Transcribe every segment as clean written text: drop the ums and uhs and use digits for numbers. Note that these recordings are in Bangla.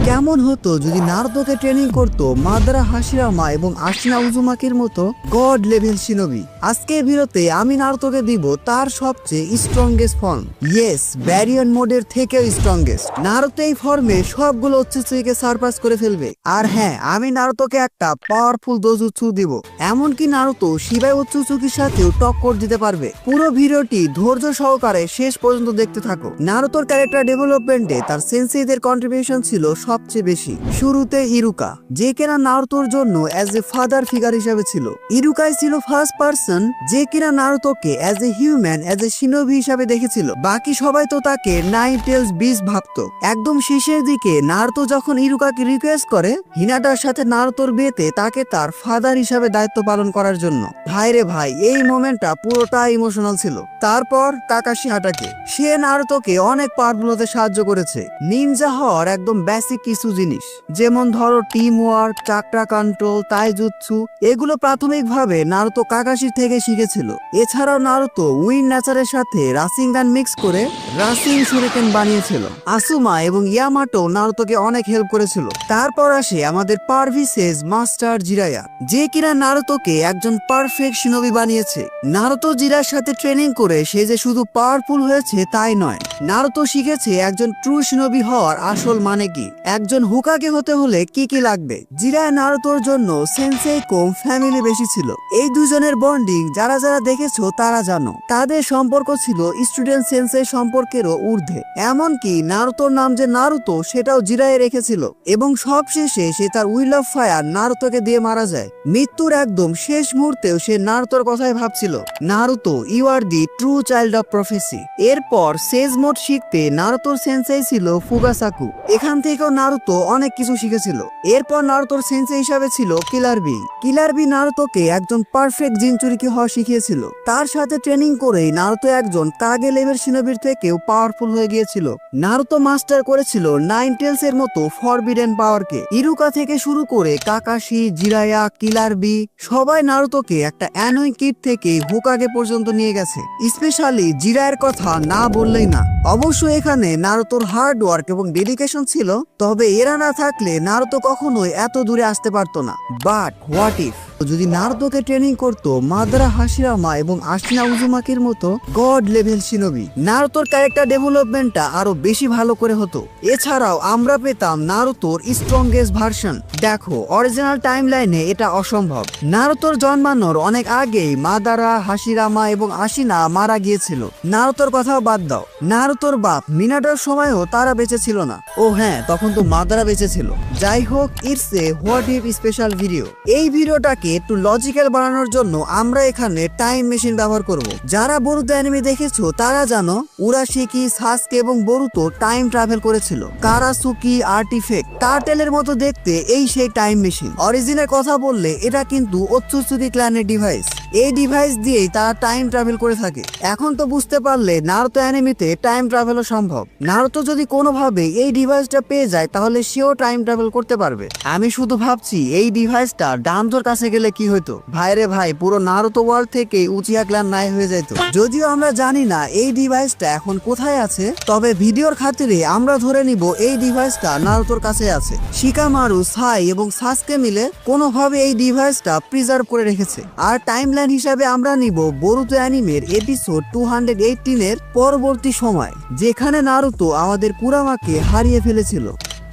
কেমন হতো যদি নারুতোকে ট্রেনিং করতো মাদারা হাশিরামা এবং আশিনা উজুমাকির মতো গড লেভেল শিনোবি। আজকের ভিডিওতে আমি নারুতোকে দিব তার সবচেয়ে স্ট্রংগেস্ট ফর্ম, ইয়েস ব্যারিয়ান মোডের থেকেও স্ট্রংগেস্ট। নারুতো এই ফর্মে সবগুলো উচ্চুচুকে সারপাস করে ফেলবে। আর হ্যাঁ, আমি নারুতোকে একটা পাওয়ারফুল দোজুৎসু দিব, এমনকি নারুতো শিবাই উচ্চুচুকির সাথেও টক্কর দিতে পারবে। পুরো ভিডিওটি ধৈর্য সহকারে শেষ পর্যন্ত দেখতে থাকো। নারুতোর ক্যারেক্টার ডেভেলপমেন্টে তার সেন্সেইদের কন্ট্রিবিউশন ছিল সবচেয়ে বেশি। শুরুতে ইরুকা, যে কিনা নারুতোর জন্য অ্যাজ এ ফাদার ফিগার হিসেবে ছিল। ইরুকাই ছিল ফার্স্ট পারসন যে কিনা নারুতোকে as a human, as a shinobi হিসাবে দেখেছিল। বাকি সবাই তো তাকে নাইন টেলস বিস্ট ভাবতো। একদম শেষের দিকে নারুতো যখন ইরুকাকে রিকোয়েস্ট করে হিনাটার সাথে নারুতোর বিয়েতে তাকে তার ফাদার হিসাবে দায়িত্ব পালন করার জন্য, ভাই রে ভাই, এই মোমেন্টটা পুরোটা ইমোশনাল ছিল। তারপর কাকাশি হাটাকে, সে নারুতোকে অনেক পাওয়ারফুল হতে সাহায্য করেছে। নিনজা হওয়ার একদম বেসিক কিছু জিনিস, যেমন ধরো টিম ওয়ার্ক, চাকরা কন্ট্রোল, তাইজুৎসু, এগুলো প্রাথমিকভাবে নারুতো কাকাশির থেকে শিখেছিল। এছাড়াও নারুতো উইন নেচারের সাথে রাসিঙ্গান মিক্স করে রাসিং শুরিকেন বানিয়েছিল। আসুমা এবং ইয়ামাটো নারুতোকে অনেক হেল্প করেছিল। তারপর আসে আমাদের পারভিসেস মাস্টার জিরায়া, যে কিনা নারুতোকে একজন পারফেক্ট শিনোবি বানিয়েছে। নারুতো জিরার সাথে ট্রেনিং করে সে যে শুধু পাওয়ারফুল হয়েছে তাই নয়, নারুতো শিখেছে একজন ট্রু শিনোবি হওয়ার আসল মানে কি, একজন হোকাগে হতে হলে কি কি লাগবে। জিরায় নারুতোর জন্য সেন্সেই কম ফ্যামিলি বেশি ছিল। এই দুজনের বন্ডিং যারা যারা দেখেছো তারা জানো, তাদের সম্পর্ক ছিল স্টুডেন্ট সেন্সেই সম্পর্কেরও ঊর্ধ্বে। এমনকি নারুতোর নাম যে নারুতো সেটাও জিরায় রেখেছিল। এবং সবশেষে সে তার উইল অফ ফায়ার নারুতোকে দিয়ে মারা যায়। মৃত্যুর একদম শেষ মুহূর্তেও সে নারুতোর কথাই ভাবছিল, Naruto you are the true child of prophecy. এরপর সেজ মোড শিখতে নারুতোর সেন্সেই ছিল ফুগাসাকু। এখান থেকেও নারুতো অনেক কিছু শিখেছিল। এরপর নারুতোর সেন্সেই হিসাবে ছিল কিলার বি। কিলার বি নারুতোকে একজন পারফেক্ট জিনচুরিকি হওয়া শিখিয়েছিল। তার সাথে ট্রেনিং করেই নারুতো একজন কাগে লেভেল শিনোবির থেকেও পাওয়ারফুল হয়ে গিয়েছিল। নারুতো মাস্টার করেছিল নাইন টেলস এর মতো ফরবিডেন পাওয়ারকে। ইরুকা থেকে শুরু করে কাকাশি, জিরায়া, কিলার বি, সবাই নারুতোকে একটা অ্যানোয়িং কিড থেকে হোকাগে পর্যন্ত নিয়ে গেছে। স্পেশালি জিরায়ের কথা না বললেই না। অবশ্য এখানে নারুতোর হার্ড ওয়ার্ক এবং ডেডিকেশন ছিল, তবে এরা না থাকলে নারুতো কখনোই এত দূরে আসতে পারতো না। বাট হোয়াট ইফ যদি নারুতোকে ট্রেনিং করতো মাদারা হাশিরামা এবং আশিনা উজুমাকির মতো গড লেভেল শিনোবি, নারুতোর ক্যারেক্টার ডেভেলপমেন্টটা আরো বেশি ভালো করে হতো। এছাড়াও আমরা পেতাম নারুতোর স্ট্রংগেস্ট ভার্সন। দেখো, অরিজিনাল টাইমলাইনে এটা অসম্ভব। নারুতোর জন্মানোর অনেক আগেই মাদারা, হাশিরামা এবং আশিনা মারা গিয়েছিল। নারুতোর কথাও বাদ দাও, নারুতোর বাপ মিনাটোর সময়ও তারা বেঁচে ছিল না। ও হ্যাঁ, তখন তো মাদারা বেঁচে ছিল। যাই হোক, it's a what if special video. এই ভিডিওটাকে একটু লজিক্যাল বানানোর জন্য আমরা এখানে টাইম মেশিন ব্যবহার করব। যারা বরুতো অ্যানিমে দেখেছো তারা জানো উরাশিকি, সাসকে এবং বরুতো টাইম ট্রাভেল করেছিল। কারাসুকি আর্টিফেক্ট টার্টেলের মতো দেখতে এই সেই টাইম মেশিন। অরিজিনের কথা বললে এটা কিন্তু ওৎসুৎসুকি ক্ল্যানের ডিভাইস। এই ডিভাইস দিয়েই তারা টাইম ট্রাভেল করে থাকে। এখন তো বুঝতে পারলে নারুতো অ্যানিমেতে টাইম ট্রাভেলও সম্ভব। নারুতো যদি কোনোভাবে এই ডিভাইসটা পেয়ে যায় তাহলে সেও টাইম ট্রাভেল করতে পারবে। আমি শুধু ভাবছি এই ডিভাইসটা ডানজোর কাছে গেলে কি হতো। ভাইরে ভাই, পুরো নারুতো ওয়ার্ল্ড থেকে উচিয়া ক্ল্যান নাই হয়ে যেত। যদিও আমরা জানি না এই ডিভাইসটা এখন কোথায় আছে, তবে ভিডিওর খাতিরে আমরা ধরে নিব এই ডিভাইসটা নারুতোর কাছে আছে। শিকামারু, সাই এবং সাসকে মিলে কোনোভাবে এই ডিভাইসটা প্রিজার্ভ করে রেখেছে। আর টাইমলাইন হিসাবে আমরা নিব বরুতো অ্যানিমের এপিসোড 218 এর পরবর্তী সময়, যেখানে নারুতো আমাদের কুরামাকে হারিয়ে ফেলেছিল।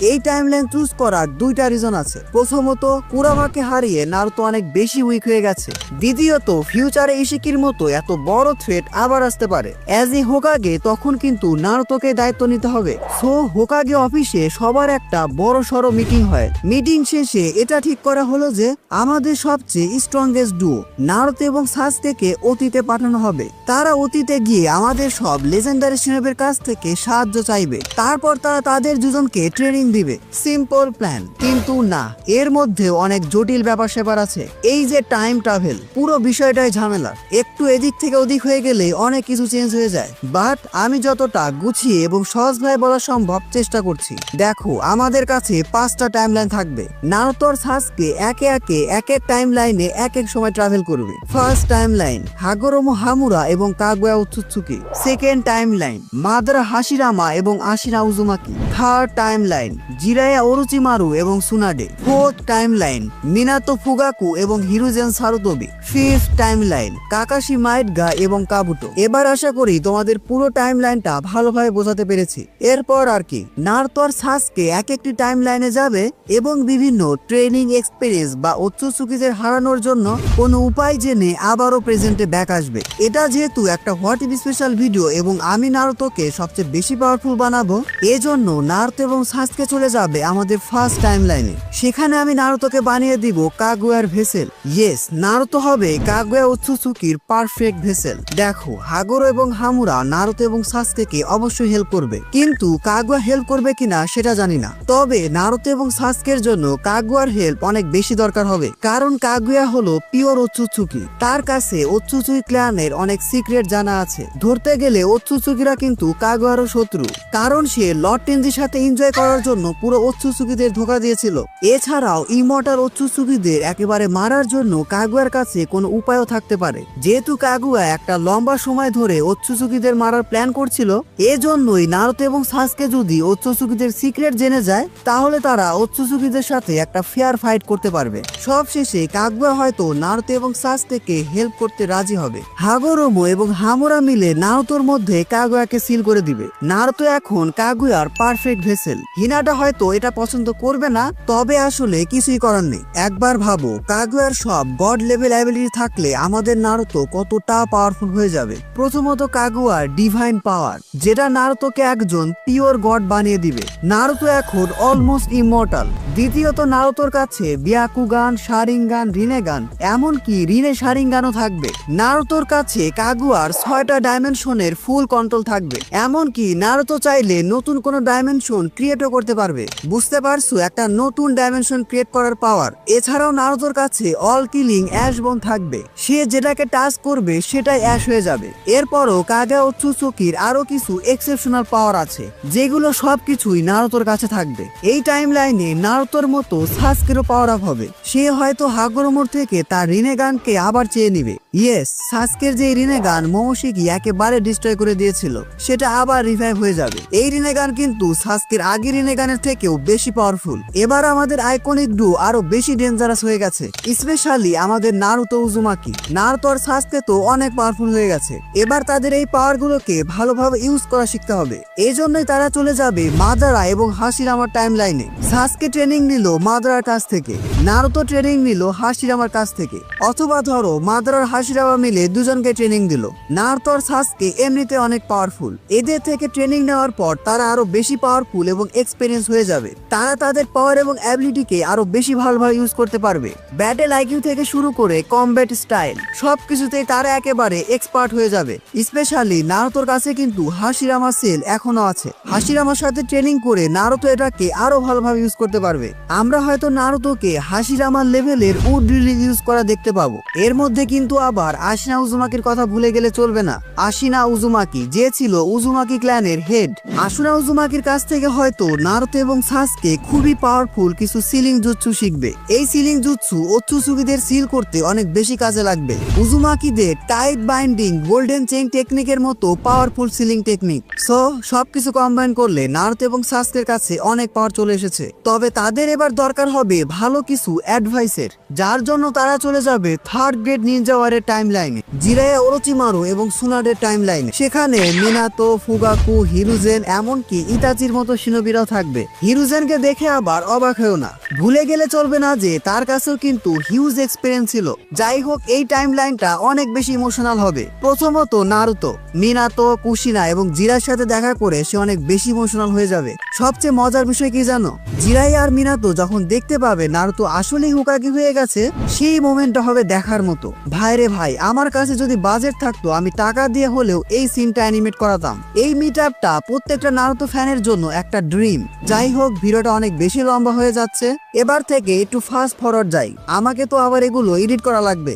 এই টাইমলাইন চুজ করার দুইটা রিজন আছে। প্রথমত, কুরামাকে হারিয়ে নারুতো অনেক বেশি উইক হয়ে গেছে। দ্বিতীয়ত, ফিউচারে ইশিকির মতো এত বড় থ্রেট আবার আসতে পারে। অ্যাজ এ হোকাগে তখন কিন্তু নারুতোকে দায়িত্ব নিতে হবে। সো হোকাগে অফিসে সবার একটা বড় সড়ো মিটিং হয়। মিটিং শেষে এটা ঠিক করা হলো যে আমাদের সবচেয়ে স্ট্রংগেস্ট ডুও নারুতো এবং সাসকেকে অতীতে পাঠানো হবে। তারা অতীতে গিয়ে আমাদের সব লেজেন্ডারি শিনোবির কাছ থেকে সাহায্য চাইবে। তারপর তারা তাদের দুজনকে ট্রেনিং দিবে। সিম্পল প্ল্যান, কিন্তু না, এর মধ্যে অনেক জটিল ব্যাপার স্যাপার আছে। এই যে টাইম ট্রাভেল, পুরো বিষয়টাই ঝামেলা। একটু এদিক থেকে ওদিক হয়ে গেলে অনেক কিছু চেঞ্জ হয়ে যায়। বাট আমি যতটা গুছিয়ে এবং সহজভাবে বলা সম্ভব চেষ্টা করছি। দেখো, আমাদের কাছে 5টা টাইমলাইন থাকবে। নারুতো আর সাসকে একে একে এক এক টাইমলাইনে এক এক সময় ট্রাভেল করবে। ফার্স্ট টাইমলাইন হাগোরোমো হামুরা এবং কাগুয়া উৎসুৎসুকি। সেকেন্ড টাইমলাইন মাদারা হাশিরামা এবং আশিনা উজুমাকি। থার্ড টাইমলাইন জিরায়া ওরোচিমারু এবং সুনাডে। ফোর্থ টাইমলাইন মিনাতো ফুগাকু এবং হিরুজেন সারুতোবি। ফিফথ টাইমলাইন কাকাশি মাইডগা এবং কাবুটো। এবার আশা করি তোমাদের পুরো টাইমলাইনটা ভালোভাবে বোঝাতে পেরেছি। এরপর আর কি, নারুতো আর সাসকে এক একটি টাইমলাইনে যাবে এবং বিভিন্ন ট্রেনিং এক্সপেরিয়েন্স বা ওৎসুৎসুকিদের হারানোর জন্য কোনো উপায় জেনে আবারও প্রেজেন্টে ব্যাক আসবে। এটা যেহেতু একটা হোয়াট ইফ স্পেশাল ভিডিও এবং আমি নারুতোকে সবচেয়ে বেশি পাওয়ারফুল বানাবো, এজন্য নারুতো এবং সাসকে চলে যাবে আমাদের ফার্স্ট টাইমলাইনে। সেখানে আমি নারুতোকে বানিয়ে দিব কাগুয়ার ভেসেল। ইয়েস, নারুতো হবে কাগুয়া ওৎসুৎসুকির পারফেক্ট ভেসেল। দেখো, হাগোরো এবং হামুরা নারুতো এবং সাসকেকে অবশ্যই হেল্প করবে, কিন্তু কাগুয়া হেল্প করবে কিনা সেটা জানি না। তবে নারুতো এবং সাসকের জন্য কাগুয়ার হেল্প অনেক বেশি দরকার হবে, কারণ কাগুয়া হলো পিওর ওৎসুৎসুকি। তার কাছে ওৎসুৎসুকি ক্ল্যানের অনেক সিক্রেট জানা আছে। ধরতে গেলে ওৎসুৎসুকিরা কিন্তু কাগুয়ারও শত্রু, কারণ সে লর্ড টেনজির সাথে এনজয় করার জন্য পুরো ওৎসুৎসুকিদের ধোঁকা দিয়েছিল। এছাড়াও ইমর্টাল ওৎসুৎসুকিদের একেবারে মারার জন্য কাগুয়ার কাছে কোনো উপায়ও থাকতে পারে। যেহেতু কাগুয়া একটা লম্বা সময় ধরে ওৎসুৎসুকিদের মারার প্ল্যান করছিল, এজন্যই নারুতো এবং সাসকে যদি ওৎসুৎসুকিদের সিক্রেট জেনে যায়, তাহলে তারা ওৎসুৎসুকিদের সাথে একটা ফেয়ার ফাইট করতে পারবে। সবশেষে কাগুয়া হয়তো নারুতো এবং সাসকেকে হেল্প করতে রাজি হবে। হাগোরোমো এবং হামুরা মিলে নারুতোর মধ্যে কাগুয়াকে সিল করে দিবে। নারুতো এখন কাগুয়ার পারফেক্ট ভেসেল। হিনাটা হয়তো এটা পছন্দ করবে না, তবে আসলে কিছুই করার নেই। একবার ভাবো, কাগুয়ার সব গড লেভেল অ্যাবিলিটি থাকলে আমাদের নারুতো কতটা পাওয়ারফুল হয়ে যাবে। প্রথমত কাগুয়ার ডিভাইন পাওয়ার, যেটা নারুতোকে একজন পিওর গড বানিয়ে দিবে। নারুতো এখন অলমোস্ট ইমর্টাল। দ্বিতীয়ত নারুতোর কাছে বিয়াকুগান, শারিঙ্গান, রিনেগান, এমনকি রিনে শারিঙ্গানও থাকবে। নারুতোর কাছে কাগুয়ার 6টা ডাইমেনশনের ফুল কন্ট্রোল থাকবে। এমনকি নারুতো চাইলে নতুন কোনো ডাইমেনশন ক্রিয়েটও করতে পারবে। বুঝতে পারছো, একটা নতুন ডাইমেনশন ক্রিয়েট করার পাওয়ার। এছাড়াও নারুতোর কাছে অল কিলিং অ্যাশ বোন থাকবে। সে যেটাকে টাচ করবে সেটাই অ্যাশ হয়ে যাবে। এরপরও কাগুয়া ওৎসুৎসুকির আরো কিছু এক্সেপশনাল পাওয়ার আছে, যেগুলো সবকিছুই নারুতোর কাছে থাকবে। এই টাইমলাইনে নারুতোর মতো সাসকেরও পাওয়ার আপ হবে। সে হয়তো হাগোরোমোর থেকে তার রিনেগানকে আবার চেয়ে নিবে। ইয়েস, সাসকের যে রিনেগান মোমোশিকি একেবারে ডিস্ট্রয় করে দিয়েছিল, সেটা আবার রিভাইভ হয়ে যাবে। এই রিনেগান কিন্তু সাসকের আগের রিনেগানের থেকেও বেশি পাওয়ারফুল। এবার আমাদের আইকনিক ডু আরো বেশি ডেঞ্জারাস হয়ে গেছে, স্পেশালি আমাদের নারুতো উজুমাকি। নারুতো আর সাসকে তো অনেক পাওয়ারফুল হয়ে গেছে, এবার তাদের এই পাওয়ার গুলোকে ভালোভাবে ইউজ করা শিখতে হবে। এই জন্যই তারা চলে যাবে মাদারা এবং হাশিরামার টাইমলাইনে। সাসকে ট্রেনিং নিল মাদারার কাছ থেকে, নারুতো ট্রেনিং নিল হাশিরামার কাছ থেকে। অথবা ধরো মাদারার হাশিরামা মিলে দুজনকে ট্রেনিং দিল। নারুতো আর সাসকে এমনিতে অনেক পাওয়ারফুল, এদের থেকে ট্রেনিং নেওয়ার পর তারা আরো বেশি পাওয়ারফুল এবং এক্সপেরিয়েন্স হয়ে যাবে। তারা তাদের পাওয়ার এবং অ্যাবিলিটিকে আরো বেশি ভালোভাবে ইউজ করতে পারবে। ব্যাটেল আইকিউ থেকে শুরু করে কমব্যাট স্টাইল সবকিছুতেই তারা একেবারে এক্সপার্ট হয়ে যাবে। স্পেশালি নারুতোর কাছে কিন্তু হাশিরামা সেল এখনো আছে। হাশিরামার সাথে ট্রেনিং করে নারুতো এটাকে আরো ভালোভাবে ইউজ করতে পারবে। আমরা হয়তো নারুতোকে হাশিরামার লেভেলের উড ড্রিলিং ইউজ করা দেখতে পাবো। এর মধ্যে কিন্তু আবার আশিনা উজুমাকির কথা ভুলে গেলে চলবে না। আশিনা উজুমাকি যে ছিল উজুমাকি ক্ল্যানের হেড। আশুনা উজুমাকির কাছ থেকে হয়তো নারুতো এবং সাসকে খুবই পাওয়ারফুল কিছু সিলিং জুৎসু শিখবে। এই সিলিং জুৎসু ওৎসুৎসুকিদের সিল করতে অনেক বেশি কাজে লাগবে। উজুমাকিদের টাইট বাইন্ডিং, গোল্ডেন চেইন টেকনিকের মতো পাওয়ারফুল সিলিং টেকনিক। সো সবকিছু কম্বাইন করলে নারুতো এবং সাসকের কাছে অনেক পাওয়ার চলে এসেছে। তবে তাদের এবার দরকার হবে ভালো কিছু অ্যাডভাইসের, যার জন্য তারা চলে যাবে থার্ড গ্রেড নিনজা ওয়ারের টাইমলাইনে, জিরায়া ওরোচিমারু এবং সুনাডের টাইমলাইনে। সেখানে মিনাতো, ফুগাকু, হিরুজেন, এমনকি ইতাচির মতো শিনোবিরাও থাকবে। হিরুজেনকে দেখে আবার অবাক হয়েও না, ভুলে গেলে চলবে না যে তার কাছেও কিন্তু হিউজ এক্সপেরিয়েন্স ছিল। যাই হোক, এই টাইমলাইনটা অনেক বেশি ইমোশনাল হবে। প্রথমত নারুতো, মিনাতো, কুশিনা এবং জিরার সাথে দেখা করে সে অনেক বেশি ইমোশনাল হয়ে যাবে। সবচেয়ে মজার বিষয় কি জানো, জিরাই আর মিনাতো যখন দেখতে পাবে নারুতো আসলেই হুকাগি হয়ে গেছে, সেই মোমেন্টটা হবে দেখার মতো। ভাইরে ভাই, আমার কাছে যদি বাজেট থাকতো আমি টাকা দিয়ে হলেও এই সিনটা অ্যানিমেট করাতাম। এই মিট আপটা প্রত্যেকটা নারুতো ফ্যানের জন্য একটা ড্রিম। যাই হোক, ভিডিওটা অনেক বেশি লম্বা হয়ে যাচ্ছে, এবার থেকে একটু ফাস্ট ফরওয়ার্ড যাই, আমাকে তো আবার এগুলো এডিট করা লাগবে।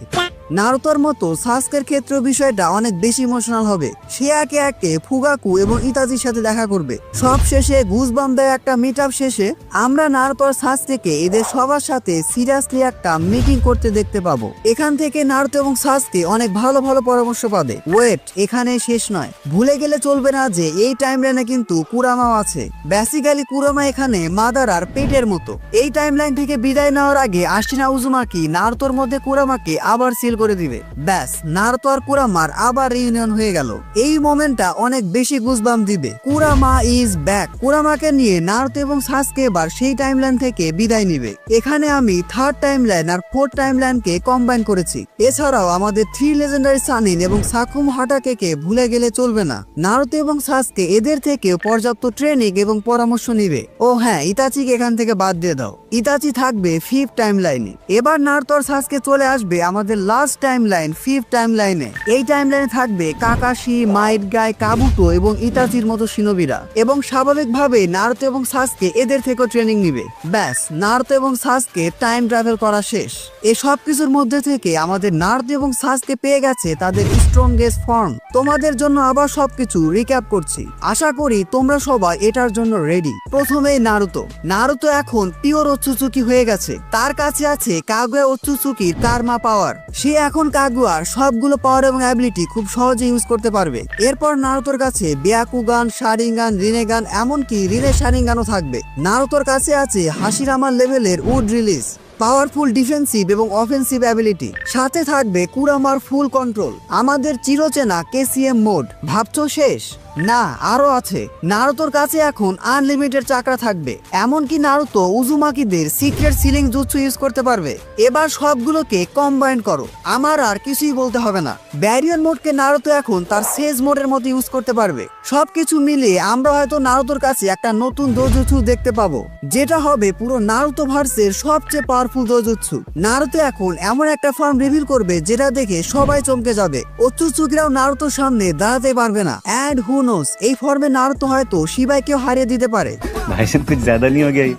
নারুতোর মতো সাসকের ক্ষেত্রে বিষয়টা অনেক বেশি ইমোশনাল হবে। সে একে একে ফুগাকু এবং ইতাচির সাথে দেখা করবে। সব শেষে গুজবাম্প দেয় একটা মিট আপ শেষে আমরা নারুতো আর সাসকেকে এদের সবার সাথে সিরিয়াসলি একটা মিটিং করতে দেখতে পাবো। এখান থেকে নারুতো এবং সাসকে অনেক ভালো ভালো পরামর্শ পাবে। ওয়েট, এখানে শেষ নয়। ভুলে গেলে চলবে না যে এই টাইমলাইনে কিন্তু কুরামাও আছে। বেসিক্যালি কুরামা এখানে মাদারার পেটের মতো। এই টাইমলাইন থেকে বিদায় নেওয়ার আগে আশিনা উজুমাকি নারুতোর মধ্যে কুরামাকে আবার সিল করে দিবে। ব্যাস, নারুতো আর কুরামার আবার রিউনিয়ন হয়ে গেল। এই মোমেন্টটা অনেক বেশি গুজবাম্প দিবে। Kurama is back. কুরামাকে নিয়ে নারুতো এবং সাসকে এবার সেই টাইমলাইন থেকে বিদায় নিবে। এখানে আমি থার্ড টাইমলাইন আর ফোর্থ টাইমলাইনকে কম্বাইন করেছি। এছাড়াও আমাদের 3 লেজেন্ডারি সানিন এবং সাকুমো হাটাকেকে ভুলে গেলে চলবে না। নারুতো এবং সাসকে এদের থেকে পর্যাপ্ত ট্রেনিং এবং পরামর্শ নিবে। ও হ্যাঁ, ইতাচিকে এখান থেকে বাদ দিয়ে দাও। ইতাচি থাকবে 5th টাইমলাইনে। এবার নারুতো আর সাসকে চলে আসবে আমাদের লাস্ট টাইমলাইন 5th টাইমলাইনে। এই টাইমলাইনে থাকবে কাকাশি, মাইট গাই, কাবুটো এবং ইতাচির মতো শিনোবিরা। এবং স্বাভাবিকভাবে নারুতো এবং সাসকে এদের থেকেও ট্রেনিং নিবে। ব্যাস, নারুতো এবং সাসকে টাইম ট্রাভেল করা শেষ। এই সব কিছুর মধ্যে থেকে আমাদের নারুতো এবং সাসকে পেয়ে গেছে তাদের স্ট্রংগেস্ট ফর্ম। তোমাদের জন্য আবার সবকিছু রিক্যাপ করছি। আশা করি তোমরা সবাই এটার জন্য রেডি। প্রথমেই নারুতো। নারুতো এখন পিওর ওৎসুচুকি হয়ে গেছে। তার কাছে আছে কাগুয়া ওৎসুচুকির কার্মা পাওয়ার। সে এখন কাগুয়ার সবগুলো পাওয়ার এবং অ্যাবিলিটি খুব সহজে ইউজ করতে পারবে। এরপর নারুতোর কাছে ব্যাকুগান, শারিঙ্গান, রিনেগান, এমনকি রিনে শারিঙ্গানও থাকবে। নারুতোর কাছে আছে হাশিরামার লেভেলের উড রিলিজ, পাওয়ারফুল ডিফেন্সিভ এবং অফেন্সিভ অ্যাবিলিটি। সাথে থাকবে কুরামার ফুল কন্ট্রোল, আমাদের চিরচেনা কেসিএম মোড। ভাবছো শেষ? না, আরো আছে। নারুতোর কাছে এখন আনলিমিটেড চাকরা থাকবে। এমনকি নারুতো উজুমাকিদের সিক্রেট সিলিং জুৎসু ইউজ করতে পারবে। এবার সবগুলোকে কম্বাইন করো, আমার আর কিছুই বলতে হবে না। ব্যারিয়ার মোডকে নারুতো এখন তার সেজ মোডের মতো ইউজ করতে পারবে। সবকিছু মিলিয়ে আমরা হয়তো নারুতোর কাছে একটা নতুন দোজুৎসু দেখতে পাবো, যেটা হবে পুরো নারুতো ভার্সের সবচেয়ে পাওয়ারফুল দোজুৎসু। নারুতো এখন এমন একটা ফর্ম রিভিল করবে যেটা দেখে সবাই চমকে যাবে। ওৎসুচুকিরাও নারুতোর সামনে দাঁড়াতে পারবে না। অ্যান্ড হু নোস, এই ফর্মে নারুতো হয়তো শিবাইকেও হারিয়ে দিতে পারে। भाषण कुछ ज्यादा नहीं हो गया ये?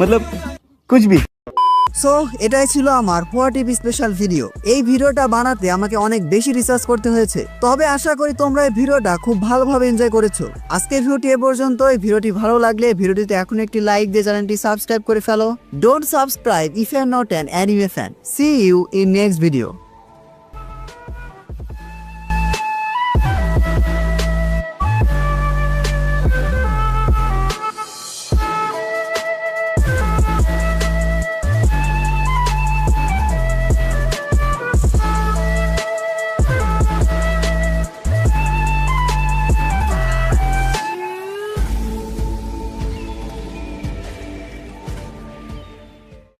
मतलब कुछ भी। সো এটাই ছিল আমার হোয়াট ইফ স্পেশাল ভিডিও। এই ভিডিওটা বানাতে আমাকে অনেক বেশি রিসার্চ করতে হয়েছে, তবে আশা করি তোমরা এই ভিডিওটা খুব ভালোভাবে এনজয় করেছো। আজকের ভিডিওটি এ পর্যন্ত। এই ভিডিওটি ভালো লাগলে ভিডিওটিতে এখন একটি লাইক দিয়ে চ্যানেলটি সাবস্ক্রাইব করে ফেলো। Don't subscribe if you are not an anime fan. See you in next video.